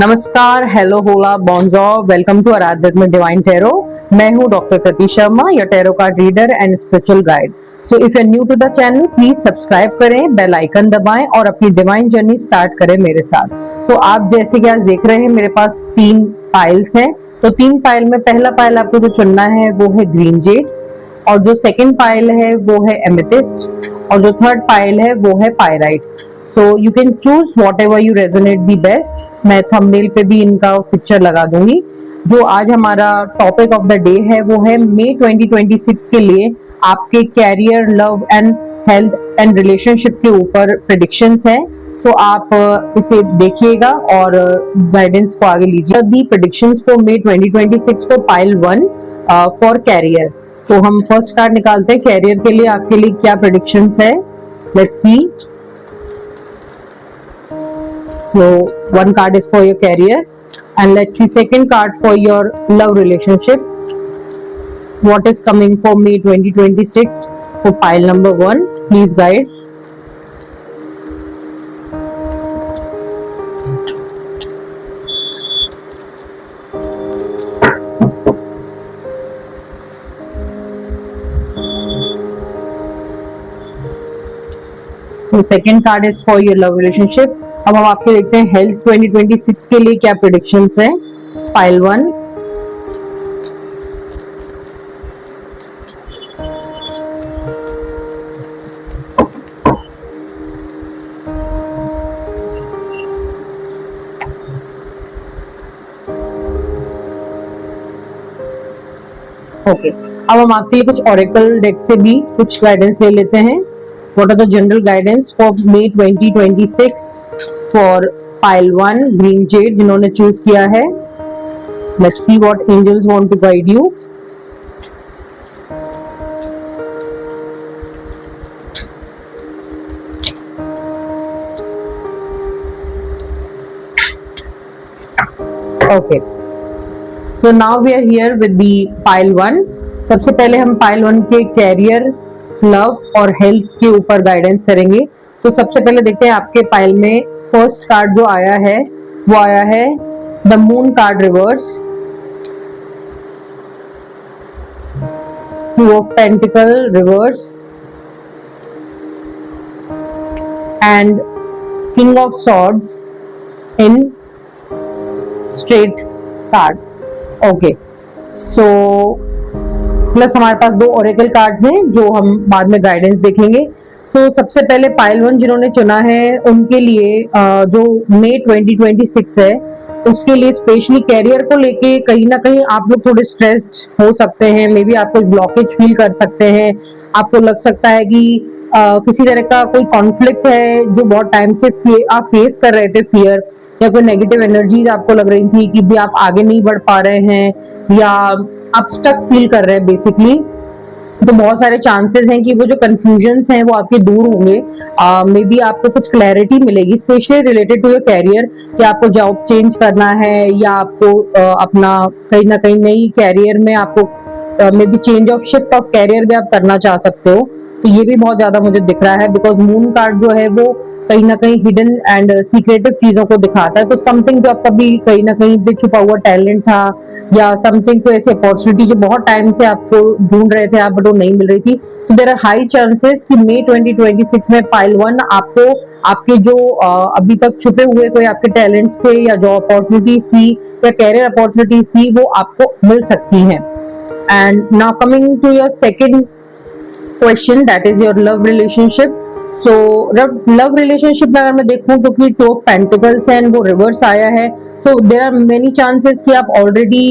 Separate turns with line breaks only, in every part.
नमस्कार, हेलो, होला, बॉन्जॉर, वेलकम टू आराध्यात्मिक डिवाइन टैरो। मैं हूं doctor Kriti Sharma, your tarot card reader and spiritual guide. So if you are new to the channel, please subscribe करें, bell icon दबाएं और अपनी डिवाइन जर्नी स्टार्ट करें मेरे साथ। तो आप जैसे कि आज देख रहे हैं, मेरे पास 3 पाइल्स हैं। तो 3 पाइल में पहला पाइल आपको जो चुनना है वो है ग्रीन जेड, और जो सेकंड पाइल है वो है एमेथिस्ट, और जो थर्ड पाइल है वो है pyrite. So you can choose what ever you resonate the best. मैं थंबनेल पे भी इनका पिक्चर लगा दूंगी। जो आज हमारा टॉपिक ऑफ द डे है वो है मई 2026 के लिए आपके career, love and health and relationship के ऊपर प्रेडिक्शंस हैं। सो आप इसे देखिएगा और गाइडेंस को आगे लीजिए। The predictions for May 2026 for pile 1 for career. तो हम फर्स्ट कार्ड निकालते हैं कैरियर के लिए, आपके लिए क्या प्रेडिक्शंस है। Let's see. So one card is for your career, and let's see second card for your love relationship. What is coming for May 2026 for pile number 1? Please guide. So second card is for your love relationship. अब हम आपके देखते हैं health 2026 के लिए क्या predictions हैं। Pile 1, okay. अब हम आपके लिए कुछ ऑरेकल डेक से भी कुछ गाइडेंस ले लेते हैं। What are the general guidance for May 2026 for pile 1 green jade जिन्होंने चूज किया है। Let's see what angels want to guide you. Okay. So now we are here with the pile 1. सबसे पहले हम pile 1 के कैरियर, लव और health के ऊपर गाइडेंस करेंगे। तो सबसे पहले देखते हैं आपके पाइल में फर्स्ट कार्ड जो आया है वो आया है the moon card reverse, 2 of pentacle reverse and king of swords in straight card. Okay, so plus हमारे पास 2 ओरेकल कार्ड्स हैं जो हम बाद में गाइडेंस देखेंगे। तो सबसे पहले पाइल 1 जिन्होंने चुना है उनके लिए जो मई 2026 है उसके लिए स्पेशली कैरियर को लेके कहीं ना कहीं आप लोग थोड़े स्ट्रेस्ड हो सकते हैं। मे बी आप कोई ब्लॉकेज फील कर सकते हैं। आपको लग सकता है कि किसी तरह का कोई कॉन्फ्लिक्ट है जो बहुत टाइम से आप फेस कर रहे थे, फियर या कोई नेगेटिव एनर्जीज आपको लग रही थी कि भी आप आगे नहीं बढ़ पा रहे हैं या आप स्टक फील कर रहे हैं बेसिकली। तो बहुत सारे चांसेस हैं कि वो जो कंफ्यूजन्स हैं वो आपके दूर होंगे। मे बी आपको कुछ क्लैरिटी मिलेगी specially related to your career, कि आपको जॉब चेंज करना है या आपको अपना कहीं ना कहीं नई कैरियर में आपको may be change of shift of career भी आप करना चाह सकते हो। तो ये भी बहुत ज्यादा मुझे दिख रहा है बिकॉज मून कार्ड जो है वो कहीं ना कहीं हिडन एंड सीक्रेटिव चीजों को दिखाता है। तो समथिंग जो आपका भी कहीं ना कहीं पे छुपा हुआ टैलेंट था या समथिंग कोई ऐसी अपॉर्चुनिटी जो बहुत टाइम से आपको ढूंढ रहे थे आप बट वो नहीं मिल रही थी। So there are high chances कि मई 2026 में पाइल 1 आपको आपके जो अभी तक छुपे हुए कोई आपके टैलेंट्स थे या जो अपॉर्चुनिटीज थी या कैरियर अपॉर्चुनिटीज थी वो आपको मिल सकती हैं। And now coming to your second question, that is your love relationship. So love relationship में अगर मैं देखूं तो कि 2 ऑफ पेंटिकल्स है वो रिवर्स आया है। So there are many chances कि आप ऑलरेडी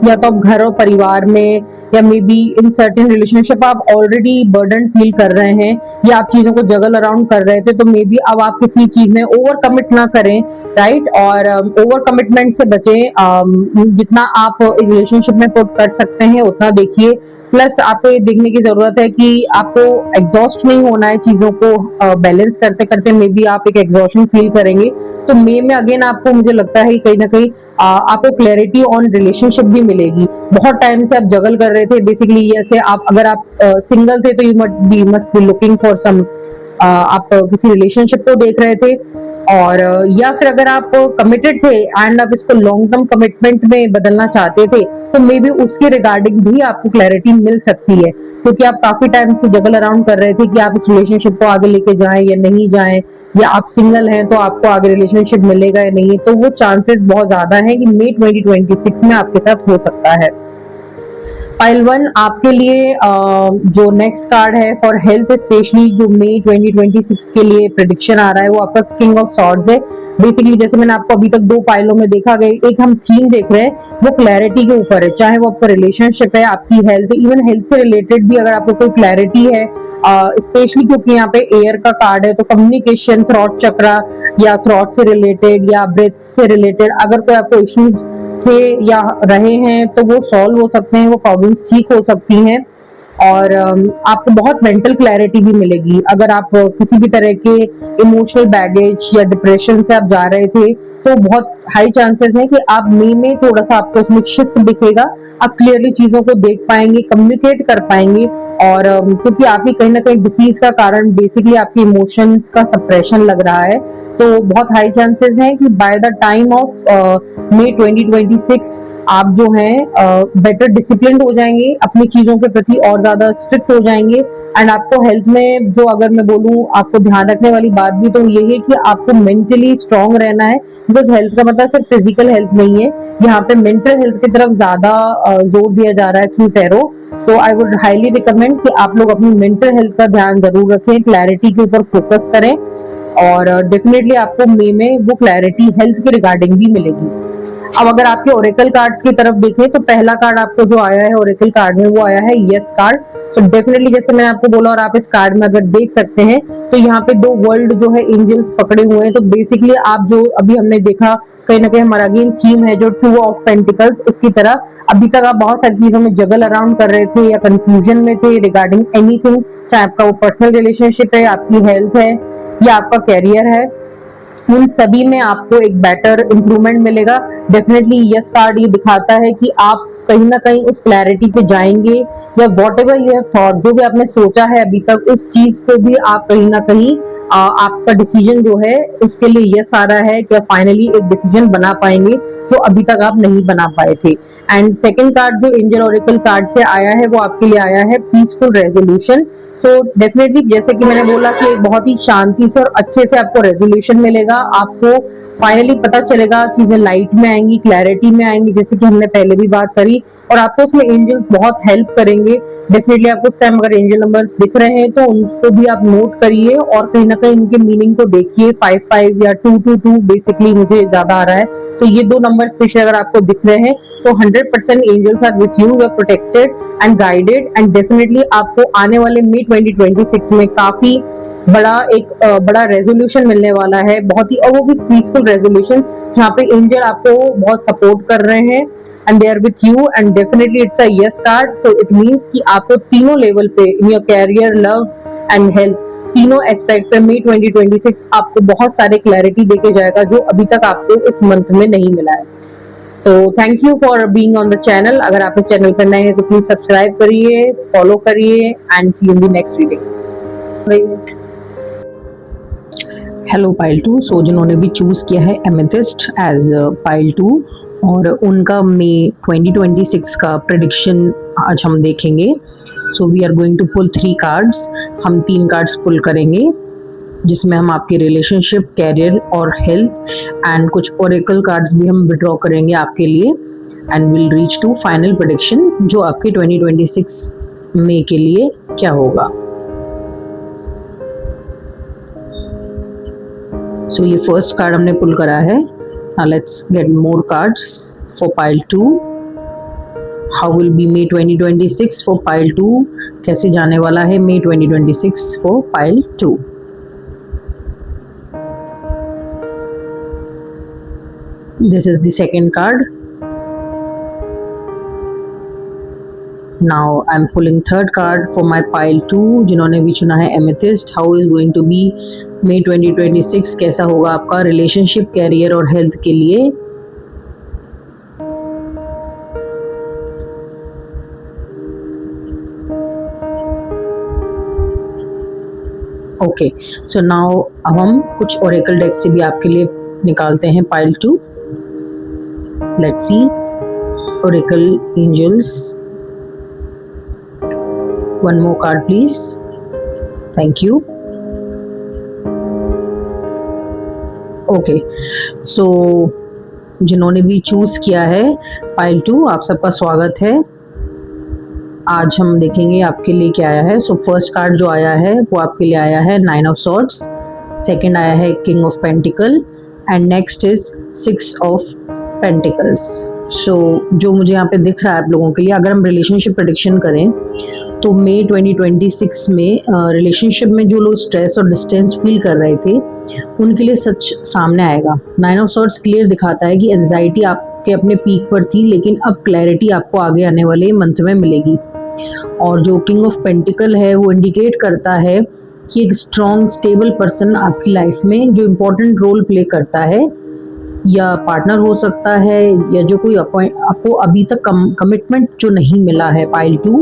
या तो आप घर और परिवार में या may be in certain relationship आप ऑलरेडी बर्डन फील कर रहे हैं या आप चीजों को जगल अराउंड कर रहे थे। तो मे बी अब आप किसी चीज में ओवर कमिट ना करें, राइट, और ओवर कमिटमेंट से बचें। जितना आप एक रिलेशनशिप में पुट कर सकते हैं उतना देखिए। प्लस आपको ये देखने की जरूरत है कि आपको एग्जॉस्ट नहीं होना है चीजों को बैलेंस करते करते। मे बी आप एक एग्जॉशन फील करेंगे। तो मे में अगेन आपको मुझे लगता है कहीं ना कहीं आपको क्लैरिटी ऑन रिलेशनशिप भी मिलेगी। बहुत टाइम से आप जगल कर रहे थे बेसिकली। जैसे आप अगर आप सिंगल थे तो you must be looking for some, आप किसी रिलेशनशिप को देख रहे थे और या फिर अगर आप कमिटेड थे एंड आप इसको लॉन्ग टर्म कमिटमेंट में बदलना चाहते थे, तो मे बी उसके रिगार्डिंग भी आपको क्लैरिटी मिल सकती है, क्योंकि आप काफी टाइम से जगल अराउंड कर रहे थे कि आप इस रिलेशनशिप को आगे लेके जाएं या नहीं जाएं, या आप सिंगल हैं तो आपको आगे रिलेशनशिप मिलेगा या नहीं, तो वो चांसेस बहुत ज्यादा है कि मई 2026 में आपके साथ हो सकता है। पाइल वन आपके लिए जो नेक्स्ट कार्ड है फॉर हेल्थ स्पेशली, जो मई 2026 के लिए प्रिडिक्शन आ रहा है, वो आपका किंग ऑफ सॉर्ड्स है। बेसिकली जैसे मैंने आपको अभी तक दो पाइलों में देखा गया, एक हम थीम देख रहे हैं वो क्लैरिटी के ऊपर है, चाहे वो आपका रिलेशनशिप है, आपकी हेल्थ, इवन हेल्थ से रिलेटेड भी अगर आपको कोई क्लैरिटी है, स्पेशली क्योंकि यहाँ पे एयर का कार्ड है, तो कम्युनिकेशन, थ्रॉट चक्रा या थ्रॉट से रिलेटेड या ब्रेथ से रिलेटेड अगर कोई आपको इश्यूज थे या रहे हैं तो वो सॉल्व हो सकते हैं, वो प्रॉब्लम्स ठीक हो सकती हैं। और आपको बहुत मेंटल क्लैरिटी भी मिलेगी। अगर आप किसी भी तरह के इमोशनल बैगेज या डिप्रेशन से आप जा रहे थे, तो बहुत हाई चांसेस है कि आप मई में थोड़ा सा आपको उसमें शिफ्ट दिखेगा, आप क्लियरली चीजों को देख पाएंगे, कम्युनिकेट कर पाएंगे। और क्योंकि आप ही कहीं ना कहीं डिसीज का कारण बेसिकली आपके इमोशंस का सप्रेशन लग रहा है, तो बहुत हाई चांसेस है कि by the time of May 2026 आप जो हैं बेटर डिसिप्लिन हो जाएंगे, अपनी चीजों के प्रति और ज्यादा स्ट्रिक्ट हो जाएंगे। एंड आपको हेल्थ में जो अगर मैं बोलूं आपको ध्यान रखने वाली बात भी तो ये है कि आपको मेंटली स्ट्रांग रहना है, बिकॉज हेल्थ का मतलब सिर्फ फिजिकल हेल्थ नहीं है, यहाँ पे मेंटल हेल्थ की तरफ ज्यादा जोर दिया जा रहा है through tarot. So I would highly recommend कि आप लोग अपनी मेंटल हेल्थ का ध्यान जरूर रखें, क्लैरिटी के ऊपर फोकस करें, और डेफिनेटली आपको मई में वो क्लैरिटी हेल्थ के रिगार्डिंग भी मिलेगी। अब अगर आपके ओरेकल कार्ड्स की तरफ देखें तो पहला कार्ड आपको जो आया है ओरेकल कार्ड में वो आया है यस कार्ड। सो डेफिनेटली जैसे मैंने आपको बोला और आप इस कार्ड में अगर देख सकते हैं तो यहाँ पे दो वर्ल्ड जो है एंजल्स पकड़े हुए हैं, तो बेसिकली आप जो अभी हमने देखा कहीं ना कहीं हमारा अगेन थीम है जो टू ऑफ पेंटिकल्स, उसकी तरह अभी तक आप बहुत सारी चीजों में जगल अराउंड कर रहे थे या कंफ्यूजन में थे रिगार्डिंग एनीथिंग, चाहे आपका वो पर्सनल रिलेशनशिप है, आपकी हेल्थ है या आपका कैरियर है, उन सभी में आपको एक बेटर इंप्रूवमेंट मिलेगा। डेफिनेटली यस कार्ड ये दिखाता है कि आप कहीं ना कहीं उस क्लैरिटी पे जाएंगे, या what ever you have thought, जो भी आपने सोचा है अभी तक उस चीज को भी आप कहीं ना कहीं आपका डिसीजन जो है उसके लिए यस आ रहा है कि आप फाइनली एक डिसीजन बना पाएंगे जो अभी तक आप नहीं बना पाए थे। एंड सेकेंड कार्ड जो एंजल ओरेकल कार्ड से आया है वो आपके लिए आया है पीसफुल रेजोल्यूशन। सो डेफिनेटली जैसे कि मैंने बोला कि एक बहुत ही शांति से और अच्छे से आपको रेजोल्यूशन मिलेगा, आपको फाइनली पता चलेगा, चीजें लाइट में आएंगी, क्लैरिटी में आएंगी, जैसे कि हमने पहले भी बात करी, और आपको उसमें एंजल्स बहुत हेल्प करेंगे। डेफिनेटली आपको उस टाइम अगर एंजल नंबर्स दिख रहे हैं तो उनको भी आप नोट करिए और कहीं ना कहीं इनके मीनिंग को देखिए। 55 या 222 बेसिकली मुझे ज्यादा आ रहा है, तो ये दो नंबर स्पेशली अगर आपको दिख रहे हैं तो 100% angels are with you, are protected and guided. And definitely आपको आने वाले मई 2026 में काफी बड़ा रेजोल्यूशन मिलने वाला है, बहुत ही, और वो भी पीसफुल रेजोल्यूशन जहाँ पे एंजल आपको बहुत सपोर्ट कर रहे हैं and they are with you. And definitely it's a yes card, तो इट मींस कि आपको तीनों लेवल पे in your career, love and health, तीनों एस्पेक्ट पे मई 2026 आपको बहुत सारे क्लैरिटी देके जाएगा जो अभी तक आपको इस मंथ में नहीं मिला है। So thank you for being on the channel. अगर आप इस चैनल पर नए हैं तो प्लीज सब्सक्राइब करिए, फॉलो करिए and see you in the next video.
Hello pile 2, so जिन्होंने भी चूज़ किया है एमेथिस्ट एज पाइल 2 और उनका मई 2026 का प्रेडिक्शन आज हम देखेंगे। So we are going to pull 3 cards, हम 3 कार्ड्स पुल करेंगे जिसमें हम आपके रिलेशनशिप, कैरियर और हेल्थ एंड कुछ ओरेकल कार्ड्स भी हम विड्रॉ करेंगे आपके लिए and will reach to final prediction जो आपके 2026 मई के लिए क्या होगा। सो ये फर्स्ट कार्ड हमने पुल करा है। Let's get more cards for pile 2। How will be May 2026 for pile 2, कैसे जाने वाला है May 2026 for pile 2। This is the second card. Now I'm pulling third card for my pile 2 जिन्होंने भी चुना है amethyst. How is going to be May 2026, कैसा होगा आपका रिलेशनशिप, कैरियर और हेल्थ के लिए। ओके, सो नाउ अब हम कुछ ओरेकल डेक से भी आपके लिए निकालते हैं pile 2। Let's see oracle angels. One more card please, thank you. Okay, so जिन्होंने भी चूज किया है पाइल 2, आप सबका स्वागत है। आज हम देखेंगे आपके लिए क्या आया है। सो फर्स्ट कार्ड जो आया है वो आपके लिए आया है 9 ऑफ सॉर्ड्स, सेकंड आया है king of pentacle and next is 6 of pentacles. So जो मुझे यहाँ पे दिख रहा है आप लोगों के लिए, अगर हम रिलेशनशिप प्रेडिक्शन करें तो मई 2026 में रिलेशनशिप में जो लोग स्ट्रेस और डिस्टेंस फील कर रहे थे उनके लिए सच सामने आएगा। 9 ऑफ सॉर्ड्स क्लियर दिखाता है कि एंजाइटी आपके अपने पीक पर थी, लेकिन अब क्लैरिटी आपको आगे आने वाले मंथ में मिलेगी। और जो किंग ऑफ पेंटिकल है वो इंडिकेट करता है कि एक स्ट्रॉन्ग स्टेबल पर्सन आपकी लाइफ में जो इम्पोर्टेंट रोल प्ले करता है, या पार्टनर हो सकता है, या जो कोई आपको अभी तक कमिटमेंट जो नहीं मिला है पाइल 2,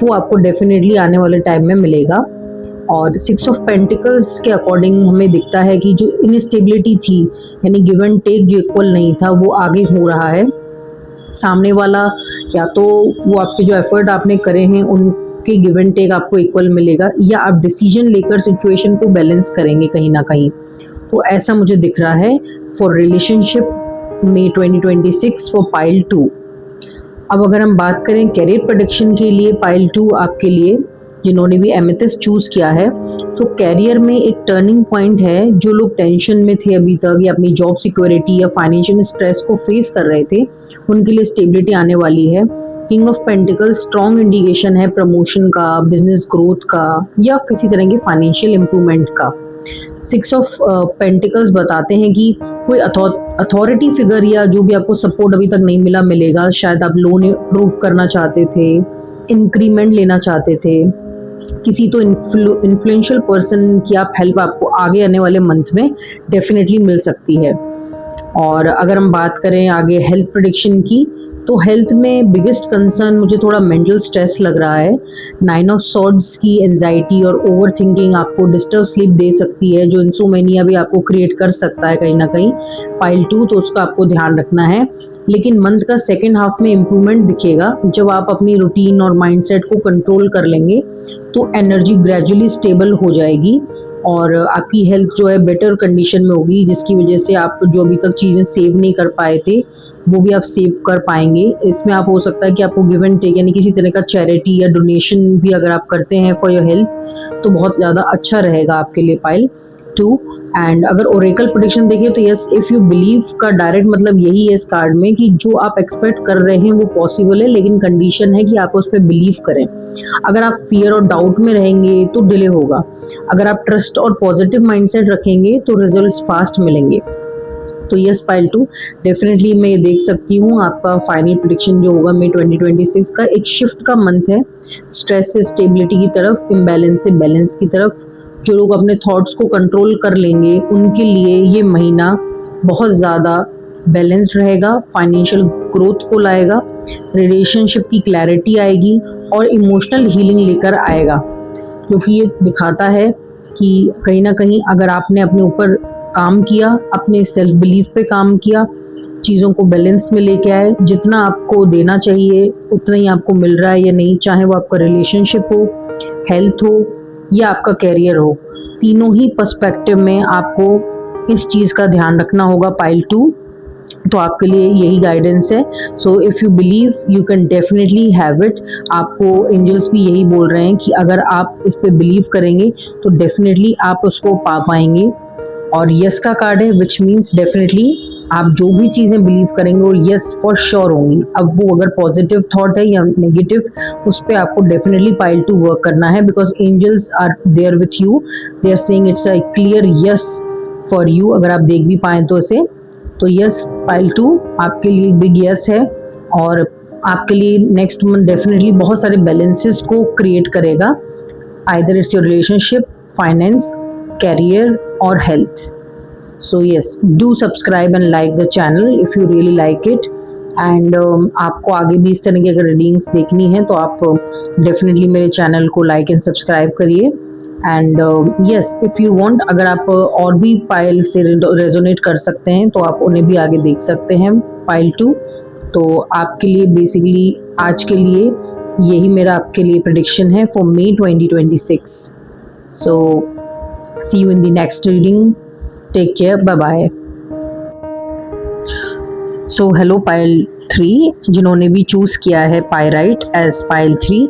वो आपको डेफिनेटली आने वाले टाइम में मिलेगा। और 6 ऑफ पेंटिकल्स के अकॉर्डिंग हमें दिखता है कि जो इनस्टेबिलिटी थी, यानी गिव एंड टेक जो इक्वल नहीं था, वो आगे हो रहा है। सामने वाला या तो वो आपके जो एफर्ट आपने करे हैं उनके गिव एंड टेक आपको इक्वल मिलेगा, या आप डिसीजन लेकर सिचुएशन को बैलेंस करेंगे कहीं ना कहीं। तो ऐसा मुझे दिख रहा है फॉर रिलेशनशिप में 2026 फॉर पाइल 2। अब अगर हम बात करें कैरियर प्रेडिक्शन के लिए पाइल 2 आपके लिए, जिन्होंने भी एमेथिस्ट चूज किया है, तो कैरियर में एक टर्निंग पॉइंट है। जो लोग टेंशन में थे अभी तक, या अपनी जॉब सिक्योरिटी या फाइनेंशियल स्ट्रेस को फेस कर रहे थे, उनके लिए स्टेबिलिटी आने वाली है। King of pentacles strong indication है प्रमोशन का, बिजनेस ग्रोथ का, या किसी तरह के फाइनेंशियल इंप्रूवमेंट का। 6 ऑफ पेंटिकल्स बताते हैं कि कोई अथॉरिटी फिगर या जो भी आपको सपोर्ट अभी तक नहीं मिला मिलेगा। शायद आप लोन अप्रूव करना चाहते थे, इंक्रीमेंट लेना चाहते थे, किसी तो इन्फ्लुएंशियल पर्सन की आप हेल्प आपको आगे आने वाले मंथ में डेफिनेटली मिल सकती है। और अगर हम बात करें आगे हेल्थ प्रेडिक्शन की, तो हेल्थ में बिगेस्ट कंसर्न मुझे थोड़ा मेंटल स्ट्रेस लग रहा है। 9 ऑफ सॉर्ड्स की एंजाइटी और ओवर थिंकिंग आपको डिस्टर्ब स्लीप दे सकती है, जो इंसोमेनिया भी आपको क्रिएट कर सकता है कहीं ना कहीं पाइल 2, तो उसका आपको ध्यान रखना है। लेकिन मंथ का सेकेंड हाफ में इम्प्रूवमेंट दिखेगा। जब आप अपनी रूटीन और माइंडसेट को कंट्रोल कर लेंगे तो एनर्जी ग्रेजुअली स्टेबल हो जाएगी और आपकी हेल्थ जो है बेटर कंडीशन में होगी, जिसकी वजह से आप जो अभी तक चीज़ें सेव नहीं कर पाए थे वो भी आप सेव कर पाएंगे। इसमें आप हो सकता है कि आपको गिव एंड टेक यानी किसी तरह का चैरिटी या डोनेशन भी अगर आप करते हैं फॉर योर हेल्थ तो बहुत ज़्यादा अच्छा रहेगा आपके लिए पाइल 2। एंड अगर ओरेकल प्रेडिक्शन देखें तो यस, इफ़ यू बिलीव का डायरेक्ट मतलब यही है इस कार्ड में कि जो आप एक्सपेक्ट कर रहे हैं वो पॉसिबल है, लेकिन कंडीशन है कि आप उस पर बिलीव करें। अगर आप फियर और डाउट में रहेंगे तो डिले होगा। अगर आप ट्रस्ट और पॉजिटिव माइंडसेट रखेंगे तो रिजल्ट्स फास्ट मिलेंगे। तो यस पाइल 2, डेफिनेटली मैं ये देख सकती हूँ आपका फाइनल प्रेडिक्शन जो होगा मई 2026 का एक शिफ्ट का मंथ है, स्ट्रेस से स्टेबिलिटी की तरफ, इम्बैलेंस से बैलेंस की तरफ। जो लोग अपने थॉट्स को कंट्रोल कर लेंगे उनके लिए ये महीना बहुत ज़्यादा बैलेंस्ड रहेगा, फाइनेंशियल ग्रोथ को लाएगा, रिलेशनशिप की क्लैरिटी आएगी और इमोशनल हीलिंग लेकर आएगा। क्योंकि ये दिखाता है कि कहीं ना कहीं अगर आपने अपने ऊपर काम किया, अपने सेल्फ बिलीफ पे काम किया, चीज़ों को बैलेंस में लेके आए, जितना आपको देना चाहिए उतना ही आपको मिल रहा है या नहीं, चाहे वो आपका रिलेशनशिप हो, हेल्थ हो या आपका कैरियर हो, तीनों ही पर्सपेक्टिव में आपको इस चीज़ का ध्यान रखना होगा पाइल 2। तो आपके लिए यही गाइडेंस है। So if you believe you can definitely have it. आपको एंजल्स भी यही बोल रहे हैं कि अगर आप इस पे बिलीव करेंगे तो डेफिनेटली आप उसको पा पाएंगे। और यस का कार्ड है, विच मीन्स डेफिनेटली आप जो भी चीज़ें बिलीव करेंगे वो यस फॉर श्योर होंगी। अब वो अगर पॉजिटिव थॉट है या नेगेटिव, उस पर आपको डेफिनेटली पाइल 2 वर्क करना है, because angels are there with you, they are saying it's a clear yes for you. अगर आप देख भी पाएँ तो इसे, तो यस पाइल 2 आपके लिए बिग यस है और आपके लिए नेक्स्ट मंथ डेफिनेटली बहुत सारे बैलेंसेस को क्रिएट करेगा, either it's your relationship, finance, career और health. So yes, do subscribe and like the channel if you really like it. And आपको आगे भी इस तरह की अगर रीडिंग्स देखनी है तो आप डेफिनेटली मेरे चैनल को लाइक एंड सब्सक्राइब करिए। And yes, if you want, अगर आप और भी पायल से रेजोनेट कर सकते हैं तो आप उन्हें भी आगे देख सकते हैं, पायल 2। तो आपके लिए बेसिकली आज के लिए यही मेरा आपके लिए प्रेडिक्शन है for May 2026। So see you in the next reading, take care, bye bye. So hello pile 3, जिन्होंने भी चूज़ किया है पायराइट एज पायल 3।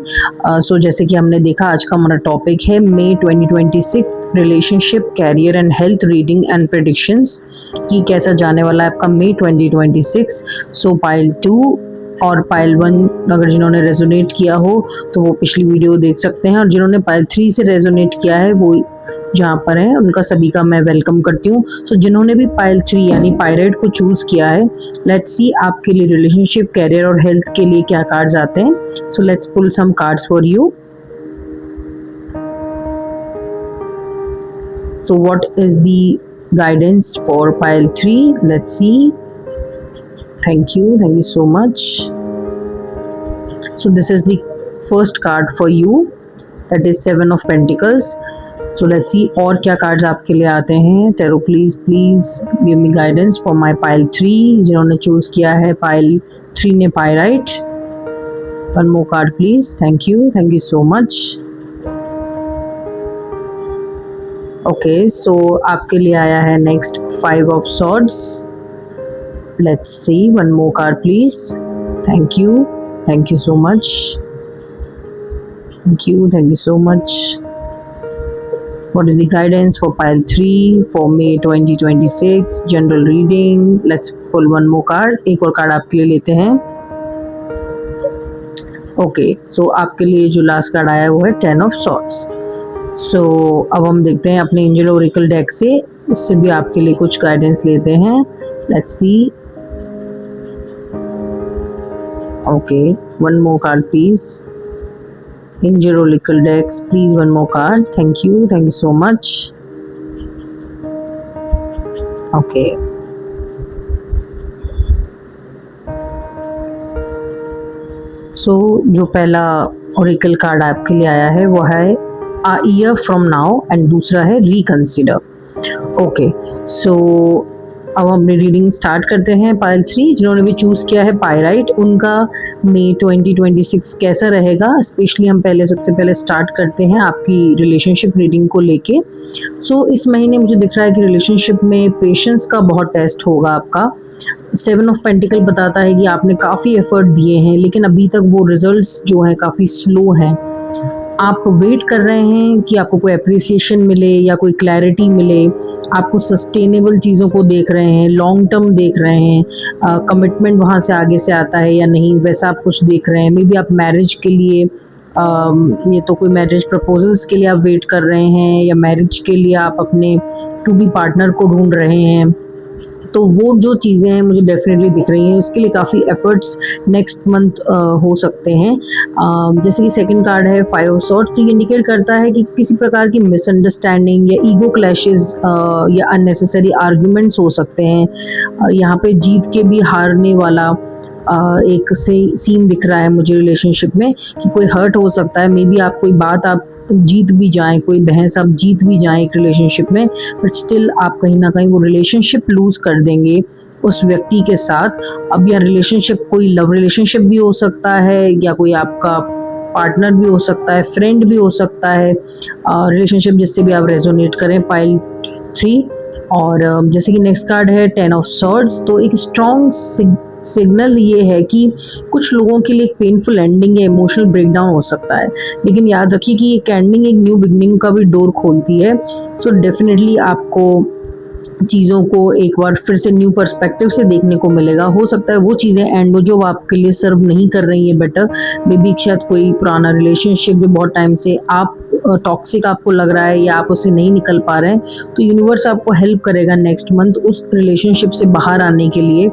सो जैसे कि हमने देखा, आज का हमारा टॉपिक है May 2026 relationship, career and health reading and predictions, कि कैसा जाने वाला है आपका May 2026। सो पायल 2 और पायल 1 अगर जिन्होंने रेजोनेट किया हो तो वो पिछली वीडियो देख सकते हैं, और जिन्होंने पायल 3 से रेजोनेट किया है वो जहाँ पर है उनका सभी का मैं वेलकम करती हूँ। सो जिन्होंने भी पायल 3 यानी पायराइट को चूज़ किया है, लेट्स सी आपके लिए रिलेशनशिप, कैरियर और हेल्थ के लिए क्या कार्ड्स आते हैं। So let's pull some cards for you. So what is the guidance for pile 3? Let's see. Thank you so much. So this is the first card for you, that is 7 of Pentacles. So let's see और क्या cards आपके लिए आते हैं। Tarot please give me guidance for my pile 3, जिन्होंने choose किया है pile 3 ने pyrite। One more card please, thank you so much। Okay, so आपके लिए आया है next 5 of Swords। Let's see one more card please, thank you so much, thank you so much। What is the guidance for pile 3 for May 2026 general reading? Let's pull one more card, एक और card आपके लिए लेते हैं। Okay, सो आपके लिए जो last card आया है वो है 10 of Swords। सो अब हम देखते हैं अपने एंजल ओरेकल डेक से, उससे भी आपके लिए कुछ गाइडेंस लेते हैं। Let's see. Okay, one more card please. Angel Oracle decks, please one more card. Thank you so much. Okay. So जो पहला Oracle कार्ड आपके लिए आया है वो है A Year From Now and दूसरा है Reconsider. Okay, so अब हम अपनी रीडिंग स्टार्ट करते हैं। पायल 3 जिन्होंने भी चूज़ किया है पायराइट, उनका May 2026 कैसा रहेगा, स्पेशली हम सबसे पहले स्टार्ट करते हैं आपकी रिलेशनशिप रीडिंग को लेके। सो इस महीने मुझे दिख रहा है कि रिलेशनशिप में पेशेंस का बहुत टेस्ट होगा आपका। 7 ऑफ पेंटिकल बताता है कि आपने काफ़ी एफर्ट दिए हैं लेकिन अभी तक वो रिजल्ट्स जो हैं काफ़ी स्लो हैं। आप वेट कर रहे हैं कि आपको कोई अप्रिसिएशन मिले या कोई क्लैरिटी मिले, आपको सस्टेनेबल चीज़ों को देख रहे हैं, लॉन्ग टर्म देख रहे हैं, कमिटमेंट वहाँ से आगे से आता है या नहीं, वैसा आप कुछ देख रहे हैं। मे बी आप मैरिज के लिए ये तो कोई मैरिज प्रपोजल्स के लिए आप वेट कर रहे हैं, या मैरिज के लिए आप अपने टू बी पार्टनर को ढूंढ रहे हैं। तो वो जो चीज़ें हैं मुझे डेफिनेटली दिख रही हैं, उसके लिए काफ़ी एफर्ट्स नेक्स्ट मंथ हो सकते हैं। जैसे कि सेकंड कार्ड है 5 ऑफ सॉर्ड्स, तो ये इंडिकेट करता है कि किसी प्रकार की मिसअंडरस्टैंडिंग या ईगो क्लैशेस या अननेसेसरी आर्ग्यूमेंट्स हो सकते हैं। यहाँ पे जीत के भी हारने वाला एक सीन दिख रहा है मुझे रिलेशनशिप में, कि कोई हर्ट हो सकता है। मे बी आप कोई बात आप जीत भी जाएं, कोई बहस आप जीत भी जाएं एक रिलेशनशिप में, बट स्टिल आप कहीं ना कहीं वो रिलेशनशिप लूज कर देंगे उस व्यक्ति के साथ। अब यह रिलेशनशिप कोई लव रिलेशनशिप भी हो सकता है, या कोई आपका पार्टनर भी हो सकता है, फ्रेंड भी हो सकता है, रिलेशनशिप जिससे भी आप रेजोनेट करें पाइल 3। और जैसे कि नेक्स्ट कार्ड है 10 ऑफ सॉर्ड्स, तो एक स्ट्रॉन्ग सिग्नल ये है कि कुछ लोगों के लिए एक पेनफुल एंडिंग या इमोशनल ब्रेकडाउन हो सकता है, लेकिन याद रखिए कि एक एंडिंग एक न्यू बिगनिंग का भी डोर खोलती है। सो डेफिनेटली आपको चीज़ों को एक बार फिर से न्यू पर्सपेक्टिव से देखने को मिलेगा। हो सकता है वो चीज़ें एंड हो जो आपके लिए सर्व नहीं कर रही है बेटर। मे बी शायद कोई पुराना रिलेशनशिप जो बहुत टाइम से आप टॉक्सिक आपको लग रहा है या आप उससे नहीं निकल पा रहे हैं, तो यूनिवर्स आपको हेल्प करेगा नेक्स्ट मंथ उस रिलेशनशिप से बाहर आने के लिए।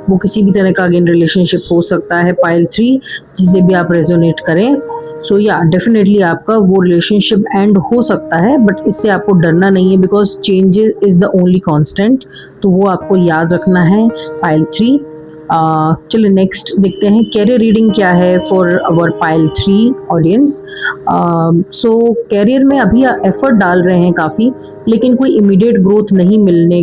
वो किसी भी तरह का अगेन रिलेशनशिप हो सकता है पाइल 3, जिसे भी आप रेजोनेट करें। सो या डेफिनेटली आपका वो रिलेशनशिप एंड हो सकता है, बट इससे आपको डरना नहीं है, because change is the only constant. तो वो आपको याद रखना है पाइल 3। चलिए नेक्स्ट देखते हैं कैरियर रीडिंग क्या है for our pile 3 audience. So career में अभी एफर्ट डाल रहे हैं काफ़ी, लेकिन कोई इमीडिएट ग्रोथ नहीं मिलने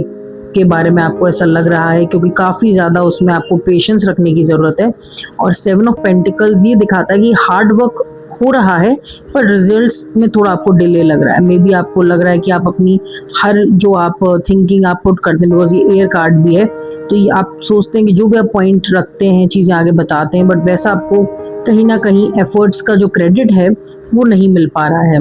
के बारे में आपको ऐसा लग रहा है, क्योंकि काफ़ी ज़्यादा उसमें आपको पेशेंस रखने की ज़रूरत है। और 7 ऑफ पेंटिकल्स ये दिखाता है कि हार्ड वर्क हो रहा है, पर रिजल्ट्स में थोड़ा आपको डिले लग रहा है। मे बी आपको लग रहा है कि आप अपनी हर जो आप थिंकिंग आप पुट करते हैं, बिकॉज ये एयर कार्ड भी है, तो ये आप सोचते हैं कि जो भी आप पॉइंट रखते हैं चीज़ें आगे बताते हैं, बट वैसा आपको कहीं ना कहीं एफर्ट्स का जो क्रेडिट है वो नहीं मिल पा रहा है।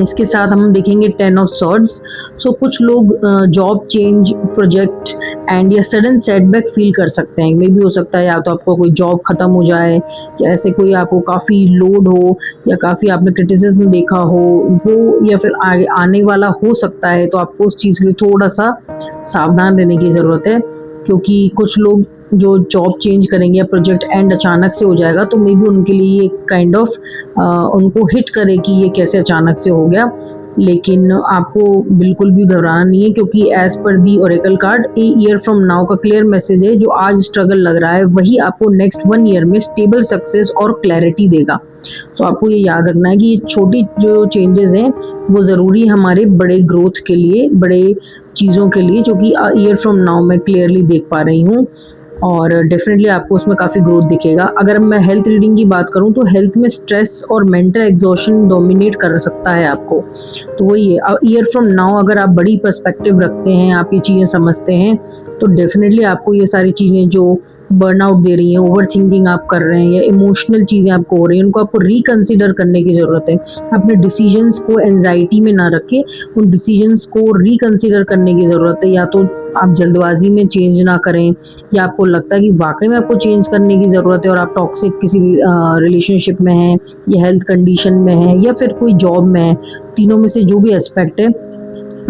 इसके साथ हम देखेंगे 10 ऑफ सॉर्ड्स। सो कुछ लोग जॉब चेंज, प्रोजेक्ट एंड या सडन सेटबैक फील कर सकते हैं। मे भी हो सकता है या तो आपको कोई जॉब खत्म हो जाए, या ऐसे कोई आपको काफ़ी लोड हो, या काफ़ी आपने क्रिटिसिज्म देखा हो वो, या फिर आगे आने वाला हो सकता है। तो आपको उस चीज़ के लिए थोड़ा सा सावधान रहने की ज़रूरत है, क्योंकि कुछ लोग जो जॉब चेंज करेंगे या प्रोजेक्ट एंड अचानक से हो जाएगा, तो मे बी उनके लिए ये काइंड ऑफ उनको हिट करे कि ये कैसे अचानक से हो गया। लेकिन आपको बिल्कुल भी घबराना नहीं है, क्योंकि एज पर the oracle card a year from now का क्लियर मैसेज है, जो आज स्ट्रगल लग रहा है वही आपको नेक्स्ट 1 ईयर में स्टेबल सक्सेस और क्लैरिटी देगा। सो आपको ये याद रखना है कि ये छोटी जो चेंजेस हैं वो ज़रूरी है हमारे बड़े ग्रोथ के लिए, बड़े चीज़ों के लिए, जो कि ईयर फ्रॉम नाउ मैं क्लियरली देख पा रही हूँ। और डेफिनेटली आपको उसमें काफ़ी ग्रोथ दिखेगा। अगर मैं हेल्थ रीडिंग की बात करूं तो हेल्थ में स्ट्रेस और मेंटल एग्जॉशन डोमिनेट कर सकता है आपको। तो वही है, ईयर फ्रॉम नाउ अगर आप बड़ी पर्सपेक्टिव रखते हैं, आप ये चीज़ें समझते हैं, तो डेफिनेटली आपको ये सारी चीज़ें जो बर्नआउट दे रही हैं, ओवर थिंकिंग आप कर रहे हैं, या इमोशनल चीज़ें आपको हो रही हैं, उनको आपको रिकन्सिडर करने की ज़रूरत है। अपने डिसीजंस को एंजाइटी में ना रखें, उन डिसीजंस को रिकन्सिडर करने की ज़रूरत है। या तो आप जल्दबाजी में चेंज ना करें, या आपको लगता है कि वाकई में आपको चेंज करने की ज़रूरत है और आप टॉक्सिक किसी रिलेशनशिप में हैं, या हेल्थ कंडीशन में हैं, या फिर कोई जॉब में है, तीनों में से जो भी एस्पेक्ट है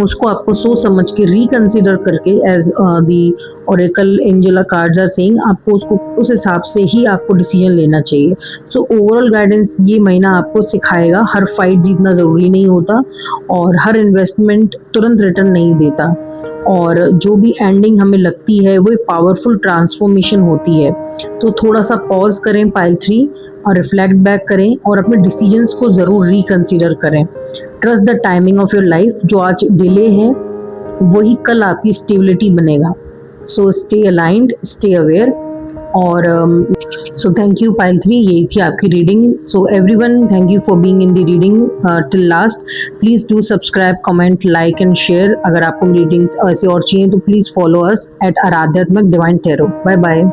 उसको आपको सोच समझ के रिकन्सिडर करके, as the oracle angel cards are saying, आपको उसको उस हिसाब से ही आपको डिसीजन लेना चाहिए। सो ओवरऑल गाइडेंस ये महीना आपको सिखाएगा हर फाइट जीतना ज़रूरी नहीं होता, और हर इन्वेस्टमेंट तुरंत रिटर्न नहीं देता, और जो भी एंडिंग हमें लगती है वो एक पावरफुल ट्रांसफॉर्मेशन होती है। तो थोड़ा सा पॉज करें पाइल 3 और रिफ्लेक्ट बैक करें, और अपने डिसीजंस को ज़रूर रिकन्सिडर करें। Trust the timing of your life, जो आज डिले है वही कल आपकी स्टेबिलिटी बनेगा। So stay aligned, stay aware. और सो थैंक यू पाइल 3, यही थी आपकी reading. So everyone, thank you for being in the reading till last. Please do subscribe, comment, like and share. अगर आपको रीडिंग्स ऐसे और चाहिए तो please follow us at Aradhyatmak divine tarot. Bye bye.